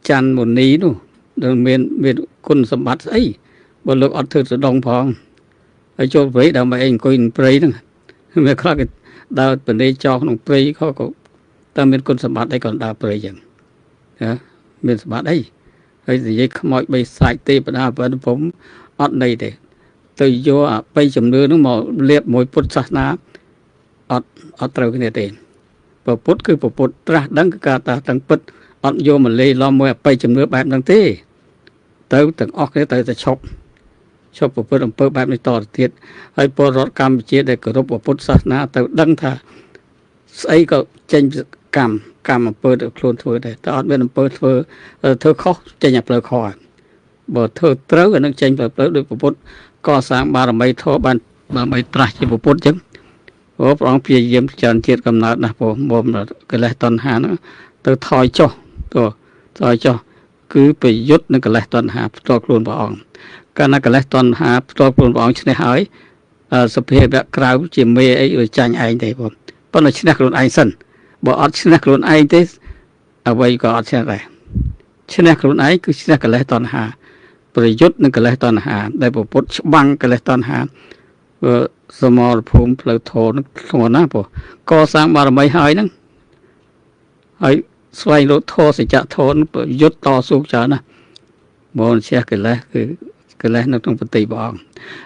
จันมุนีนู่นមានគុណសម្បត្តិស្អីបើលោកអត់ធ្វើសដងផងហើយចូលព្រៃដើម្បីអង្គុយក្នុងព្រៃហ្នឹងមានខ្លះគេដើរពនេចោក្នុងព្រៃក៏តែមានគុណសម្បត្តិអីក៏ដើរព្រៃចឹងណាមានសម្បត្តិអីហើយនិយាយខ្មោចបីសាច់ទេបដាបើผมអត់ន័យទេទៅយកអបិយជំនឿហ្នឹងមកលៀបមួយពុទ្ធសាសនាអត់ត្រូវគ្នាទេពុទ្ធគឺពុទ្ធត្រាស់ដឹងគឺការតាទាំងពិតអត់យកមកលេឡំមួយអបិយជំនឿបែបហ្នឹងទេទៅទាំងអស់គ្នាទៅតែឈប់ប្រព្រឹត្តអំពើបែបនេះតទៅទៀតហើយពលរដ្ឋកម្ពុជាដែលគោរពពុទ្ធសាសនាទៅដឹងថាស្អីក៏ចេញកម្មអំពើទៅខ្លួនធ្វើដែរតែអត់មានអំពើធ្វើខុសចេញតែផ្លូវខុសបើធ្វើត្រូវអានឹងចេញផ្លូវដោយពុទ្ធកសាងបារមីធម៌បានដើម្បីត្រាស់ជាពុទ្ធអញ្ចឹងព្រះអង្គព្យាយាមច្រើនជាតិកំណើតណាស់ព្រោះមុំកិលេសតណ្ហាហ្នឹងទៅថយចុះគឺប្រយុទ្ធនឹងកិលេសតណ្ហាផ្ទាល់ខ្លួនព្រះអង្គកាលណាកិលេសតណ្ហាផ្ទាល់ខ្លួនព្រះអង្គឈ្នះហើយសភាវៈក្រៅជាមេអីវាចាញ់ឯងទេបងប៉ុន្តែឈ្នះខ្លួនឯងសិនបើអត់ឈ្នះខ្លួនឯងទេអ្វីក៏អត់ឈ្នះដែរឈ្នះខ្លួនឯងគឺឈ្នះកិលេសតណ្ហាប្រយុទ្ធនឹងកិលេសតណ្ហាដែលពុទ្ធច្បាំងកិលេសតណ្ហាសមរភូមិផ្លូវធម៌នឹងធ្ងន់ណាស់ព្រោះកសាងបារមីហើយហ្នឹងហើយស្វែងរកធម៌សច្ចធម៌ប្រយុទ្ធតស៊ូច្រើនណាស់មកឈ្នះកិលេសគឺកិលេសនៅក្នុងបតិព្រះអង្គ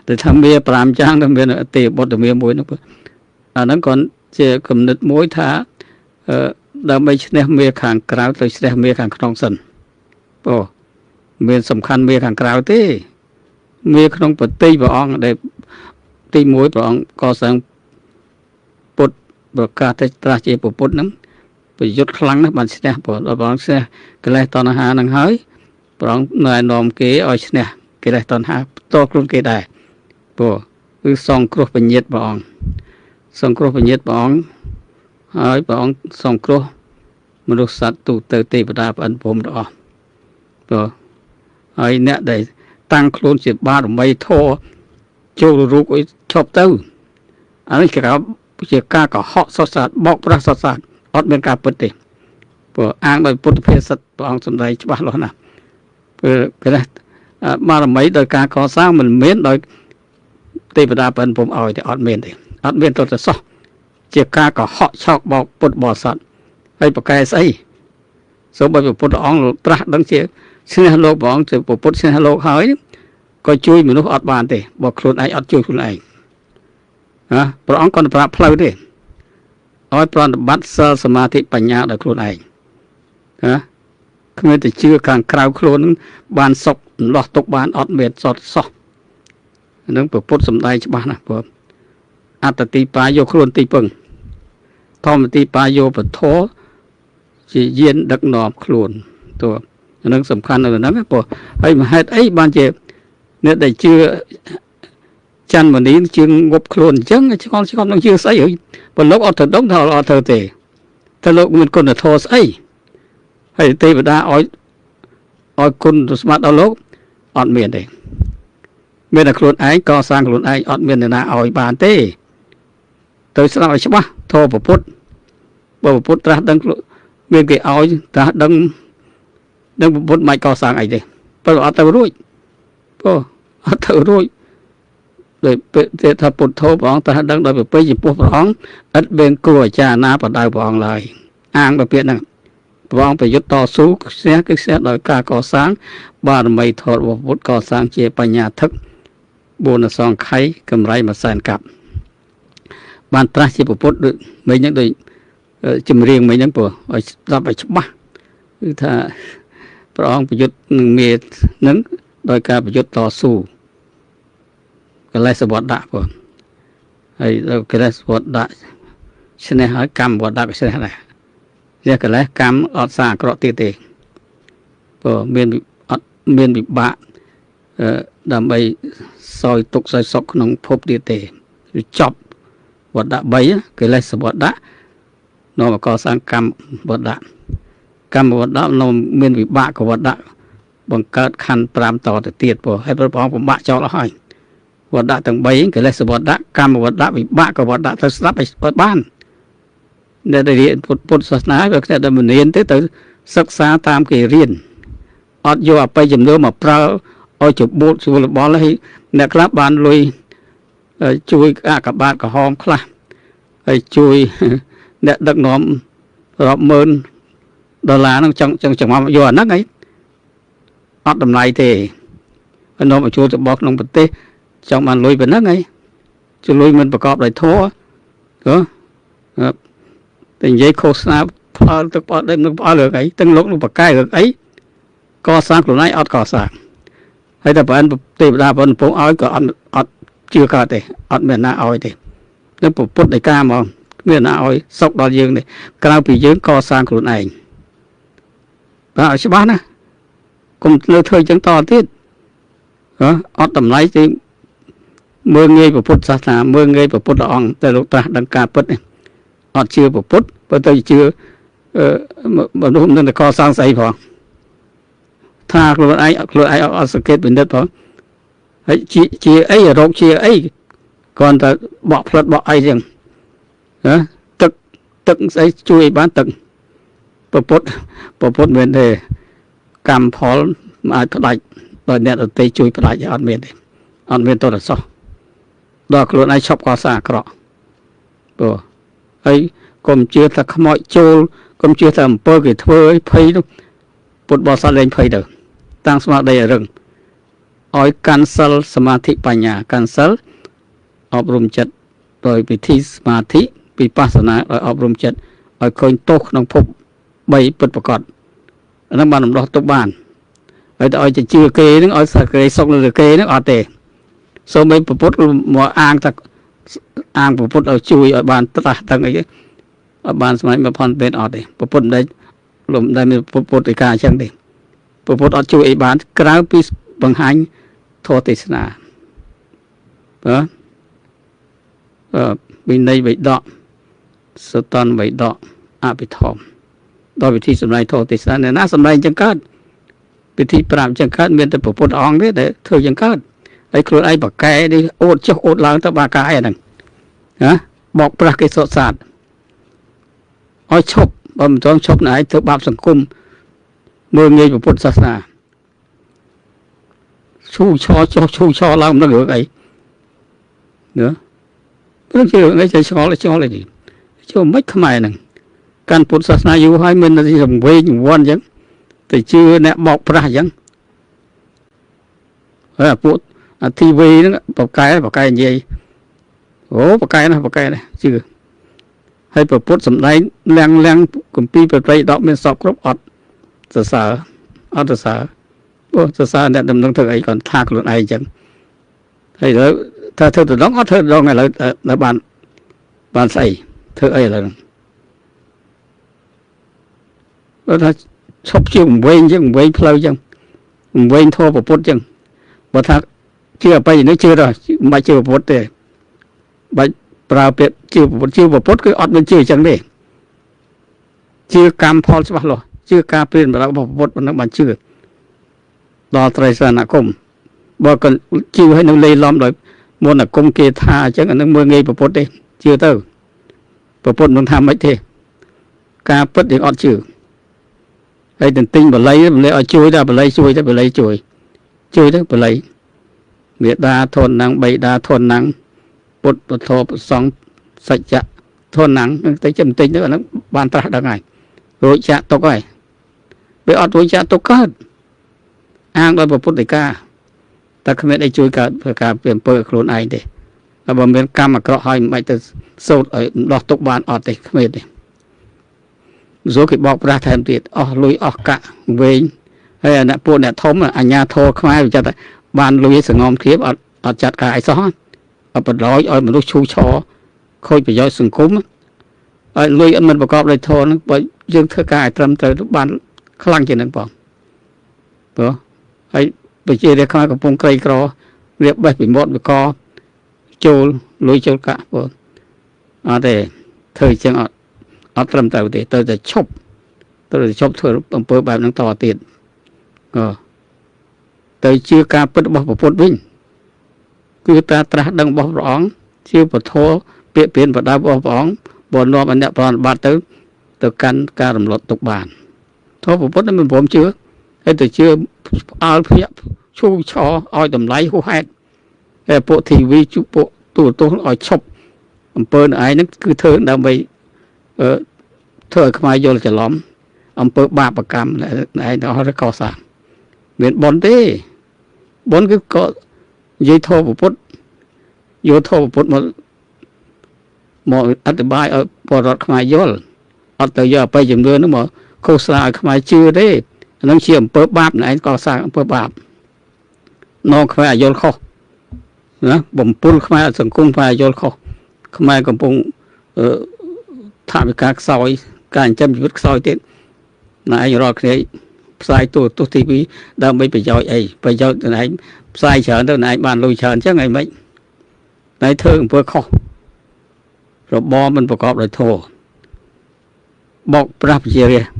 តែថាមា5យ៉ាងទៅមានអតិបុត្រមាមួយនោះអាហ្នឹងcònជាគំនិតមួយថាដើម្បីឈ្នះមាខាងក្រៅទៅឈ្នះមាខាងក្នុងសិនមានសំខាន់មាខាងក្រៅទេមាក្នុងបតិព្រះអង្គដែលទី1ព្រះអង្គកសាងពុទ្ធប្រកាសត្រាស់ជាពុទ្ធហ្នឹងប្រយុទ្ធខ្លាំងណាស់បានឈ្នះព្រះអង្គឈ្នះកិលេសតណ្ហាហ្នឹងហើយព្រះអង្គណែនាំគេឲ្យឈ្នះកិលេសតណ្ហាផ្ទាល់ខ្លួនគេដែរគឺសង្គ្រោះពញាតព្រះអង្គសង្គ្រោះពញាតព្រះអង្គហើយព្រះអង្គសង្គ្រោះមនុស្សសត្វទូទៅទេវតាប្អិនព្រំទាំងអស់ហើយអ្នកដែលតាំងខ្លួនជាបារមីធម៌ចូលរូបឲ្យឈប់ទៅអានេះជាការកុហកសុទ្ធសាធបោកប្រាស់សុទ្ធសាធអត់មានការពិតទេព្រោះអាងដោយពុទ្ធភាសិតព្រះអង្គសម្ដែងច្បាស់លាស់ណាស់ព្រោះបារមីដោយការកសាងមិនមែនដោយទេវតាប្អិនព្រំឲ្យទេអត់មានទេអត់មានទោសសោះជាការកុហកឆោកបោកពុទ្ធបរិស័ទហើយប្រកែស្អីសូម្បីព្រះពុទ្ធអង្គត្រាស់ដឹងជាឈ្នះលោកព្រះអង្គជាពុទ្ធឈ្នះលោកហើយក៏ជួយមនុស្សអត់បានទេបើខ្លួនឯងអត់ជួយខ្លួនឯងណាព្រះអង្គក៏ប្រាប់ផ្លូវទេឲ្យប្រតិបត្តិសិលសមាធិបញ្ញាដោយខ្លួនឯងណាគ្មានតែជឿខាងក្រៅខ្លួននឹងបានសុខលាស់ទុកបានអត់មានសតសោះនឹងព្រះពុទ្ធសម្ដែងច្បាស់ណាស់ព្រោះអត្តទីបាយកខ្លួនទីពឹងធម្មទីបាយកពធជាយានដឹកនាំខ្លួនតើនឹងសំខាន់នៅហ្នឹងព្រោះហើយមហេតុអីបានជាអ្នកដែលជឿច័ន្ទមនីជឿងប់ខ្លួនអញ្ចឹងឆ្កល់នឹងជឿស្អីហើយបើលោកអត់ទៅដងថាអត់ទៅទេតែលោកមានគុណធម៌ស្អីហើយទេវតាឲ្យគុណសម្បត្តិដល់លោកអត់មានទេមានតែខ្លួនឯងកសាងខ្លួនឯងអត់មានអ្នកណាឲ្យបានទេទៅស្ដាប់ឲ្យច្បាស់ធម៌ពុទ្ធបើពុទ្ធត្រាស់ដឹងមានគេឲ្យត្រាស់ដឹងពុទ្ធមិនកសាងអីទេបើអត់ទៅរួចអត់ទៅរួចដោយទេថាពុទ្ធោព្រះអង្គត្រាស់ដឹងដោយប្រពៃចំពោះព្រះអង្គឥតមានគ្រូអាចារ្យណាបដៅព្រះអង្គឡើយអាងទៅពាក្យហ្នឹងព្រះអង្គប្រយុទ្ធតស៊ូខ្សែដោយការកសាងបារមីធម៌របស់ពុទ្ធកសាងជាបញ្ញាធិក4អសង្ខ័យកម្រៃមួយសែនកាប់បានត្រាស់ជាពុទ្ធដូចមិញហ្នឹងដូចចម្រៀងមិញហ្នឹងព្រោះឲ្យស្ដាប់ឲ្យច្បាស់គឺថាព្រះអង្គប្រយុទ្ធនឹងមេហ្នឹងដោយការប្រយុទ្ធតស៊ូកិលេសវត្តៈព្រោះហើយកិលេសវត្តៈឈ្នះហើយកម្មវត្តៈក៏ឈ្នះដែរជាកិលេសកម្មអត់សាអាក្រក់ទៀតទេព្រោះមានវិបាកដើម្បីសោយទុកសោយសុខក្នុងភពទៀតទេវាចប់វត្តៈ3កិលេសវត្តៈនាំមកកសាងកម្មវត្តៈកម្មវត្តៈនាំមានវិបាកវត្តៈបង្កើតខណ្ឌ5តទៅទៀតព្រោះហើយព្រះអង្គបំបាក់ចោលអស់ហើយវត្តៈទាំង3កិលេសវត្តៈកម្មវត្តៈវិបាកវត្តៈទៅស្ដាប់ឲ្យបានអ្នកដែលរៀនពុទ្ធសាសនាវាគេតែមិនរៀនទេទៅសិក្សាតាមគេរៀន អត់យកអបិយជំនឿមកប្រើឲ្យច្បូតស្រួលបល់ហើយអ្នកខ្លះបានលុយជួយអាកបាតក្រហមខ្លះហើយជួយអ្នកដឹកនាំរាប់ម៉ឺនដុល្លារហ្នឹងចង់មកយកអាហ្នឹងហើយអត់តម្លៃទេនាំមកចូលទៅបោះក្នុងប្រទេសចង់បានលុយប៉ុណ្ណឹងហើយជួយលុយមិនប្រកបដោយធម៌ក៏តែនិយាយឃោសនាផលទឹកផលដែលនឹងផលរឿងអីទាំងលោកនឹងបកកែរឿងអីកសាងខ្លួនឯងអត់កសាងហើយតែបានទេវតាប៉ុនពងឲ្យក៏អត់ជឿកើតទេអត់មានណាឲ្យទេនឹងពុទ្ធដីកាហ្មងមានណាឲ្យសុកដល់យើងទេក្រៅពីយើងកសាងខ្លួនឯងបាទឲ្យច្បាស់ណាកុំលើធ្វើចឹងតទៀតអត់តម្លៃទេមើងងាយពុទ្ធសាសនាមើងងាយពុទ្ធអង្គតែលោកត្រាស់ដឹងការពិតនេះអត់ជឿពុទ្ធបើទៅជឿមនុស្សនឹងកសាងស្អីផងថាខ្លួនឯងអត់សង្កេតពិនិត្យផងហើយជាអីរោគជាអីគ្រាន់តែបកផ្លិតបកអីចឹងណាទឹកស្អីជួយឲ្យបានទឹកពុទ្ធមានទេកម្មផលអាចផ្ដាច់ដោយអ្នកដទៃជួយផ្ដាច់អត់មានទេអត់មានតរសោះដល់ខ្លួនឯងឈប់កសាងអាក្រក់ព្រោះហើយកុំជឿថាខ្មោចចូលកុំជឿថាអំពើគេធ្វើឲ្យភ័យនោះពុទ្ធបរិស័ទលែងភ័យទៅតាំងស្មារតីឲ្យរឹងឲ្យកាន់សិលសមាធិបញ្ញាកាន់សិលអប់រំចិត្តដោយវិធីសមាធិវិបស្សនាដោយអប់រំចិត្តឲ្យឃើញទោសក្នុងភព3ពិតប្រាកដអាហ្នឹងបានរំដោះទុកបានហើយទៅឲ្យជឿគេហ្នឹងឲ្យសាគេសុកលើគេហ្នឹងអត់ទេសូម្បីពុទ្ធមកអាងថាអាងពុទ្ធឲ្យជួយឲ្យបានត្រាស់ដឹងអីឲ្យបានស្មៃមកផនពេនអត់ទេពុទ្ធមិនលំដែលមានពុទ្ធឯកាអញ្ចឹងទេពុទ្ធអត់ជួយឲ្យបានក្រៅពីបង្ហាញធម៌ទេសនាវិន័យវេដកសតនវេដកអភិធម្មដោយវិធីសម្ដែងធម៌ទេសនាអ្នកណាសម្ដែងអញ្ចឹងកើតពិធី5អញ្ចឹងកើតមានតែពុទ្ធអង្គទេដែលធ្វើអញ្ចឹងកើតហើយខ្លួនឯងបកកែនេះអូតចុះអូតឡើងទៅបាកាយហ្នឹងណាបោកប្រាស់គេសត់សាតឲ្យឈប់បើមិនទាន់ឈប់ណែធ្វើបាបសង្គមមើលងាយពុទ្ធសាសនាឈូឆោឡើងនឹងរឿងអីណាព្រោះជារឿងអីចេះឆ្ងល់អីចូលមិនខ្មែរហ្នឹងកាន់ពុទ្ធសាសនាយូរហើយមិនទីរង្វេងរង្វាន់អញ្ចឹងទៅជឿអ្នកបោកប្រាស់អញ្ចឹងហើយពួកអធិវេហ្នឹងបកកែនិយាយអូបកកែណាជឿហើយប្រពុតសំដែងលាំងគម្ពីរប្រតិដកមានសពគ្រប់អត់សរសើរព្រោះសរសើរអ្នកដំណឹងធ្វើអីគាត់ថាខ្លួនឯងអញ្ចឹងហើយឥឡូវថាធ្វើទៅដងអត់ធ្វើដងឥឡូវនៅបានស្អីធ្វើអីឥឡូវហ្នឹងបើថាឈប់ជឿវែងអញ្ចឹងវែងផ្លូវអញ្ចឹងវែងធម៌ប្រពុតអញ្ចឹងបើថាជឿអបិយនេះជឿដល់មិនជឿប្រពុតទេបាច់ប្រើពាក្យជឿប្រពុតគឺអត់មានជឿអញ្ចឹងទេជឿកម្មផលច្បាស់លាស់ជឿការព្រានរបស់ប្រពុតប៉ុណ្ណឹងបានជឿដល់ត្រៃសនគមបើក៏ជឿឲ្យនឹងលេឡំដោយមន្តអាគមគេថាអញ្ចឹងអានឹងមើលងាយប្រពុតទេជឿទៅប្រពុតមិនថាម៉េចទេការពិតយើងអត់ជឿហើយទន្ទិញបល័យឲ្យជួយតែបល័យជួយទៅបល័យជួយទៅបល័យមេដាធនណាំងបៃតាធនណាំងពុទ្ធពធប្រសង្ឃសច្ចៈធនណាំងទៅចិត្តបន្តិចទៅអានឹងបានត្រាស់ដឹងហើយរួចចាក់ទុកហើយវាអត់រួចចាក់ទុកកើតអាងដោយពុទ្ធដីកាតែគ្មានអីជួយកើតធ្វើការពីអំពើខ្លួនឯងទេតែបើមានកម្មអាក្រក់ហើយមិនបាច់ទៅសូត្រឲ្យដោះទុកបានអត់ទេគ្មានទេዞគេបោកប្រាស់ថែមទៀតអស់លុយអស់កាក់វែងហើយអ្នកពួកអ្នកធំអញ្ញាធរខ្មែរវាចាត់បានលុយសងំធៀបអត់ចាត់ការអីសោះអត់បណ្ដោយឲ្យមនុស្សឈូឆរខូចប្រយោជន៍សង្គមឲ្យលុយមិនប្រកបដោយធម៌ហ្នឹងបើយើងធ្វើការឲ្យត្រឹមត្រូវបានខ្លាំងជាងហ្នឹងបងព្រោះហើយប្រជារាស្ត្រខ្មែរកំពុងក្រីក្ររៀបបេះពីមាត់វាកចូលលុយចូលកាក់បងអត់ទេធ្វើអញ្ចឹងអត់ត្រឹមត្រូវទេទៅតែឈប់ធ្វើអំពើបែបហ្នឹងតទៀតទៅជឿការពិតរបស់ពុទ្ធវិញគឺតាត្រាស់ដឹងរបស់ព្រះអង្គជឿពធពាក្យព្រានបដារបស់ព្រះអង្គបើនាំឲ្យអ្នកប្រតិបត្តិទៅកាន់ការរំលត់ទុកបានធម៌ពុទ្ធមិនព្រមជឿ ហើយទៅជឿអើភ័យឈូឆោឲ្យតម្លៃហួសហេតុហើយពួកធីវីជពួកទូរទស្សន៍ឲ្យឈប់អំពើនឹងឯងហ្នឹងគឺធ្វើដើម្បីធ្វើឲ្យខ្មែរយល់ច្រឡំអំពើបាបកម្មឯងដល់កសាងមានបនទេបនគឺក៏និយាយធម៌ពុទ្ធយកធម៌ពុទ្ធមកអธิบายឲ្យពលរដ្ឋខ្មែរយល់អត់ទៅយកអបិយជំនឿនោះមកឃោសនាឲ្យខ្មែរជឿទេអានឹងជាអំពើបាបឯងកសាងអំពើបាបនងខ្មែរយល់ខុសណាបំពុលខ្មែរសង្គមខ្មែរយល់ខុសខ្មែរកំពុងថាវិការខ្សោយការចិញ្ចឹមជីវិតខ្សោយទៀតណែឯងរាល់គ្នាផ្សាយទូរទស្សន៍ TV ដើម្បីប្រយោជន៍អីប្រយោជន៍ទៅឯងផ្សាយច្រើនទៅឯងបានលុយច្រើនអញ្ចឹងឯងមិនតែធ្វើអំពើខុសរបបមិនប្រកបដោយធម៌បោកប្រាស់ប្រជារាស្ត្រ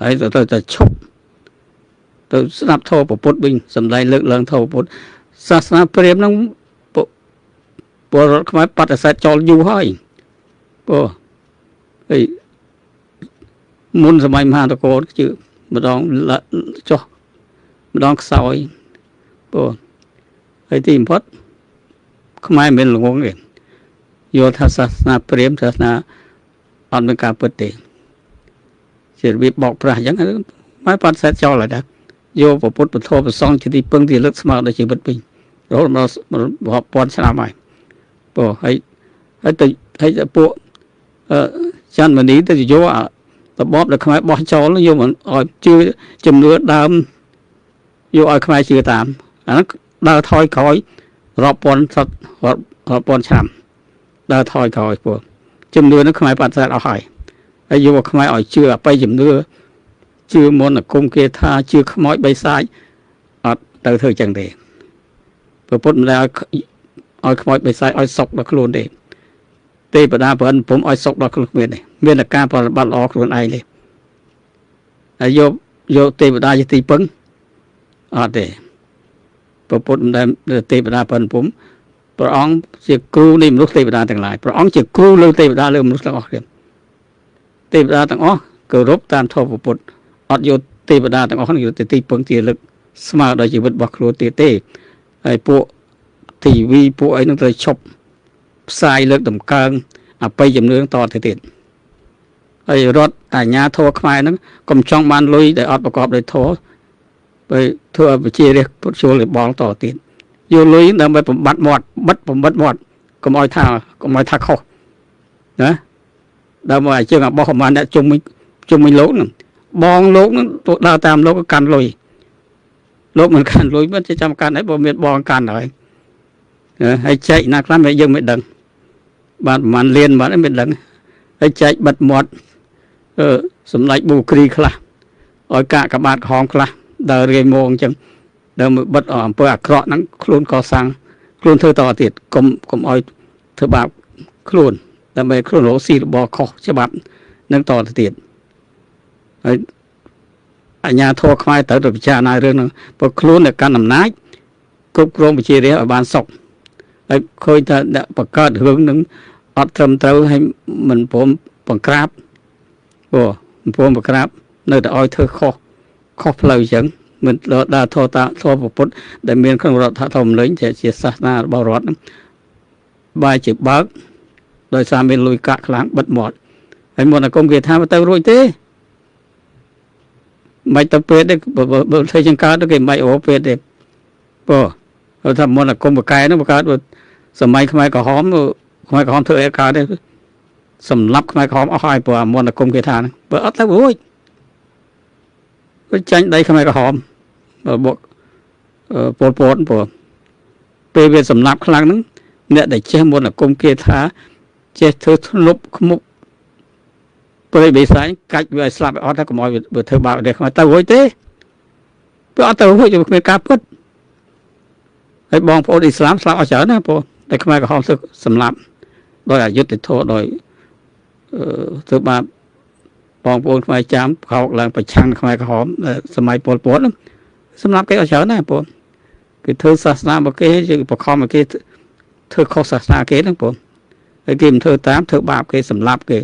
ហើយទៅឈប់ទៅស្ដាប់ធម៌ពុទ្ធវិញសំដែងលើកឡើងធម៌ពុទ្ធសាសនាព្រាហ្មណ៍ហ្នឹងពលរដ្ឋខ្មែរបដិសេធចោលយូរហើយព្រោះហើយមុនសម័យមហានគរជឿម្ដងចុះម្ដងខ្សោយព្រោះហើយទីបំផុតខ្មែរមិនល្ងងទេយល់ថាសាសនាព្រាហ្មណ៍សាសនាអត់មានការពិតទេជារបៀបបោកប្រាស់អញ្ចឹងមកបដិសេធចោលហើយដែរយកពុទ្ធពធប្រសងជាទីពឹងទីលើកស្មើដល់ជីវិតវិញរហូតដល់រាប់ពាន់ឆ្នាំហើយព្រោះហើយទៅពួកច័ន្ទមនីទៅយករបបដែលខ្មែរបោះចោលយកឲ្យជឿជំនឿដើមយកឲ្យខ្មែរជឿតាមអាហ្នឹងដើរថយក្រោយរាប់ពាន់ឆ្នាំដើរថយក្រោយពួកជំនឿនឹងខ្មែរបដិសេធអស់ហើយយកខ្មែរឲ្យជឿអបិយជំនឿជឿមន្តអាគមគេថាជឿខ្មោចបិសាចអត់ទៅធ្វើចឹងទេព្រះពុទ្ធមិនដែលឲ្យខ្មោចបិសាចឲ្យសុកដល់ខ្លួនទេទេវតាប្រសិនពុំឲ្យសុកដល់ខ្លួនមានទេមានតែការប្រតិបត្តិល្អខ្លួនឯងទេហើយយកទេវតាជាទីពឹងអត់ទេព្រះពុទ្ធមិនដែលទេវតាប្រសិនពុំព្រះអង្គជាគ្រូនៃមនុស្សទេវតាទាំងឡាយព្រះអង្គជាគ្រូលើទេវតាលើមនុស្សទាំងអស់គ្នាទេវតាទាំងអស់គោរពតាមធម៌ពុទ្ធអត់យកទេវតាទាំងអស់នេះយកទីពឹងជាលើកស្មើដល់ជីវិតរបស់ខ្លួនទៀតទេហើយពួកធីវីពួកអីនឹងត្រូវឈប់ផ្សាយលើកតម្កើងអបិយជំនឿតទៅទៀតហើយរដ្ឋអាជ្ញាធរខ្មែរហ្នឹងកុំចង់បានលុយដែលអត់ប្រកបដោយធម៌ទៅធ្វើឲ្យប្រជារាស្ត្រពុតជលលបងតទៀតយកលុយដើម្បីបំបត្តិមាត់បិទបំបត្តិមាត់កុំឲ្យថាខុសណាដើម្បីឲ្យជើងរបស់ប្រហែលអ្នកជុំវិញលោកហ្នឹងបងលោកហ្នឹងទៅដើរតាមលោកកាន់លុយលោកមិនកាន់លុយមិនចាំកាន់អីបើមានបងកាន់ហើយហើយចែកណាខ្លះមិនយើងមិនដឹងបានប្រហែលលានបាត់មិនដឹងហើយចែកបិទមាត់សម្ដេចប៊ូគ្រីខ្លះឲ្យកាកបាទក្រហមខ្លះដើររាយមកអញ្ចឹងដើម្បីបិទអំពើអាក្រក់ហ្នឹងខ្លួនកសាងខ្លួនធ្វើតទៀតកុំឲ្យធ្វើបាបខ្លួនដើម្បីខ្លួនរកស៊ីរបស់ខុសច្បាប់នឹងតទៅទៀតហើយអាជ្ញាធរខ្មែរត្រូវតែពិចារណារឿងហ្នឹងព្រោះខ្លួននៅកាន់អំណាចគ្រប់គ្រងប្រជារាស្ត្រឲ្យបានសុខហើយឃើញថាអ្នកបង្កើតរឿងហ្នឹងអត់ត្រឹមត្រូវហើយមិនព្រមបង្ក្រាបព្រោះមិនព្រមបង្ក្រាបនៅតែឲ្យធ្វើខុសផ្លូវអញ្ចឹងមិនដើរធម៌ពុទ្ធដែលមានក្នុងរដ្ឋធម្មនុញ្ញជាសាសនារបស់រដ្ឋហ្នឹងបែរជាបើកដោយសារមានលុយកាក់ខ្លាំងបិទមាត់ហើយមុនអាគមគេថាទៅរួចទេមិនទៅពេទ្យទេបើធ្វើចង្កើតគេមិនអូពេទ្យទេព្រោះគាត់ថាមុនអាគមបកែហ្នឹងបកកើតសម័យខ្មែរក្រហមធ្វើអីកើតទេសម្លាប់ខ្មែរក្រហមអស់ហើយព្រោះមុនអាគមគេថាហ្នឹងបើអត់ទៅរួចវាចាញ់ដីខ្មែរក្រហមបុកពលពតព្រោះពេលវាសម្លាប់ខ្លាំងហ្នឹងអ្នកដែលចេះមុនអាគមគេថាចេះធ្វើធ្លុបខ្មុកព្រៃបិសាចកាច់វាឲ្យស្លាប់អត់តែកុំឲ្យវាធ្វើបាបដែរខ្មែរទៅរួចទេព្រោះអត់ទៅរួចវាគ្មានការពិតហើយបងប្អូនអ៊ីស្លាមស្លាប់អស់ច្រើនណាព្រោះតែខ្មែរក្រហមធ្វើសម្លាប់ដោយអយុត្តិធម៌ដោយធ្វើបាបបងប្អូនខ្មែរចាំខោកឡើងប្រឆាំងខ្មែរក្រហមសម័យពលពតសម្រាប់គេអស់ច្រើនណាព្រោះគេធ្វើសាសនារបស់គេយើងបខំឲ្យគេធ្វើខុសសាសនាគេហ្នឹងព្រោះហើយគេមិនធ្វើតាមធ្វើបាបគេសម្លាប់គេ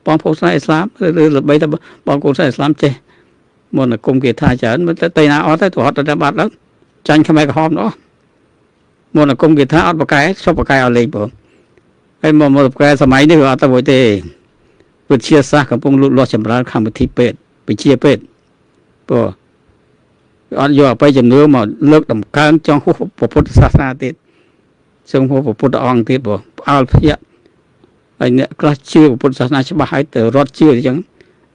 បងប្អូនស្រីអ៊ីស្លាមឬល្បីតែបងប្អូនស្រីអ៊ីស្លាមចេះ មុនគុំគេថាច្រើនមិនទៅណាអត់ទៅទៅហត់ទៅបាត់แล้วចាញ់ខ្មែរក្រហមនោះមុនគុំគេថាអត់បកែឈប់បកែឲ្យលេងបងហើយមកបកែសម័យនេះវាអត់ទៅមួយទេវិទ្យាសាស្ត្រកំពុងលូតលាស់ចម្រើនកម្មវិធីពេទ្យវិទ្យាពេទ្យព្រោះអត់យកអបិយជំនឿមកលើកតម្កើងចង់ហួសពុទ្ធសាសនាទៀតសឹងហួសពុទ្ធអង្គទៀតព្រោះផ្អើលភ្ញាក់ហើយអ្នកខ្លះជឿពុទ្ធសាសនាច្បាស់ហើយទៅរត់ជឿអញ្ចឹង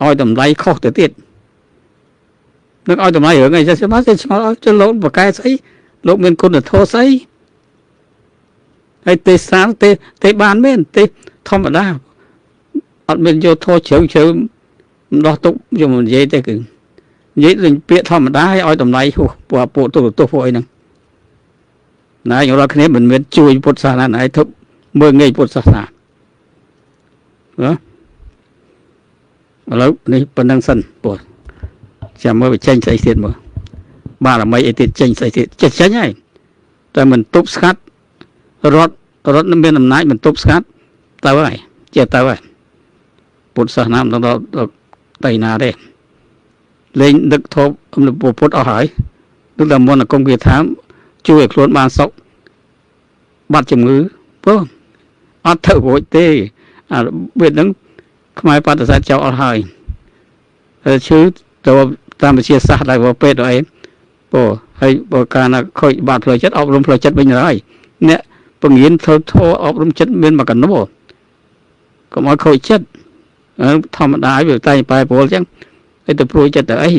ឲ្យតម្លៃខុសទៅទៀតនឹងឲ្យតម្លៃរឿងអីចេះស្មាទៅឆ្ងល់ឲ្យចុះលោកបកែស្អីលោកមានគុណធម៌ស្អីហើយទេសានទេបានមែនទេធម្មតាអត់មានយកធម៌ជ្រៅជ្រៅម្ដោះទុកយកមកនិយាយទេគឺនិយាយលេងពាក្យធម្មតាឲ្យតម្លៃហួសពួកទុកទោសពួកអីហ្នឹងណាយើងរាល់គ្នាមិនមែនជួយពុទ្ធសាសនាណាឲ្យធប់មើងងាយពុទ្ធសាសនាណាឥឡូវនេះប៉ុណ្្នឹងសិនពុទ្ធចាំមើលបញ្ចេញស្អីទៀតមើលបារមីអីទៀតចេញស្អីទៀតចេញហើយតែមិនទប់ស្កាត់រត់មានអំណាចមិនទប់ស្កាត់ទៅហើយជាទៅហើយពុទ្ធសាសនាមិនដល់ទៅណាទេលេងដឹកធប់ពុទ្ធអស់ហើយtức làមុនគុំគេថាជួយឲ្យខ្លួនបានសុខបាត់ជំងឺព្រោះអត់ទៅរួចទេអាវាហ្នឹងខ្មែរបដិសេធចោលអស់ហើយឈឺទៅតាមវិទ្យាសាស្ត្រដែរពេទ្យអីព្រោះហើយបើកាលណាខូចបាត់ផ្លូវចិត្តអប់រំផ្លូវចិត្តវិញហើយអ្នកពង្រៀនធ្វើធម៌អប់រំចិត្តមានមកកណោកុំឲ្យខូចចិត្តធម្មតាវាតែបែបព្រោះអញ្ចឹងឲ្យទៅព្រួយចិត្តទៅអី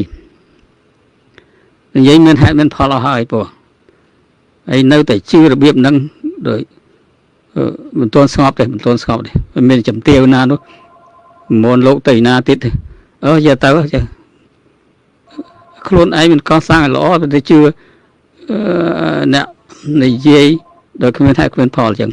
និយាយមានហេតុមានផលអស់ហើយព្រោះហើយនៅតែជឿរបៀបហ្នឹងដោយមិនទាន់ស្ងប់ទេមិនមានចំទាវណានោះមុនលោកទៅណាទៀតទេយកទៅចាខ្លួនឯងមិនកសាងឲ្យល្អទៅជឿអ្នកនិយាយដោយគ្មានហេតុគ្មានផលអញ្ចឹង